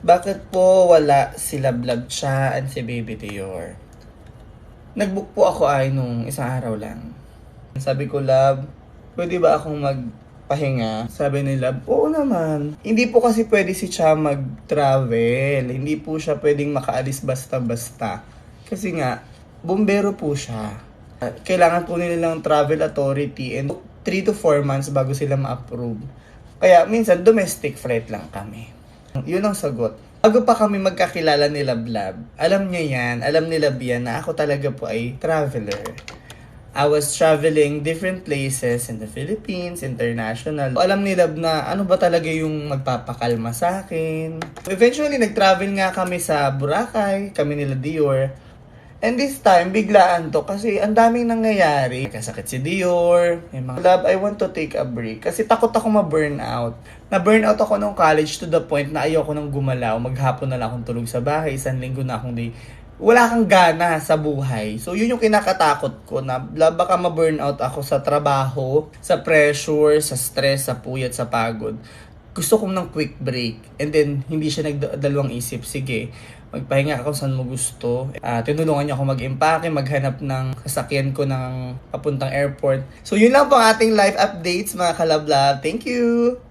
Bakit po wala si Lablab siya at si Baby Dior? Nagbook po ako ay nung isang araw lang. Sabi ko, Lab, pwede ba akong magpahinga? Sabi ni Lab, oo naman. Hindi po kasi pwede si Cha mag-travel. Hindi po siya pwedeng makaalis basta-basta. Kasi nga, bumbero po siya. Kailangan po nila ng travel authority and 3 to 4 months bago sila ma-approve. Kaya minsan domestic flight lang kami. Yun ang sagot. Bago pa kami magkakilala ni Lablab, alam niya yan, alam ni Lab yan na ako talaga po ay traveler. I was traveling different places in the Philippines, international. Alam ni Lab na ano ba talaga yung magpapakalma sa akin. Eventually, nag-travel nga kami sa Boracay, kami nila Dior. And this time, biglaan to kasi ang daming nangyayari. Kasakit si Dior. May mga, Lab, I want to take a break. Kasi takot ako ma-burnout. Na-burnout ako nung college to the point na ayoko nang gumalaw. Maghapon na lang akong tulog sa bahay. Isang linggo na akong day. Wala kang gana sa buhay. So, yun yung kinakatakot ko na baka ma-burnout ako sa trabaho, sa pressure, sa stress, sa puyat, sa pagod. Gusto kong ng quick break. And then, hindi siya nagdalawang isip. Sige, magpahinga ako saan mo gusto. Tinulungan niya ako mag-impake, maghanap ng sasakyan ko ng papuntang airport. So, yun lang po ang ating live updates, mga kalablab. Thank you!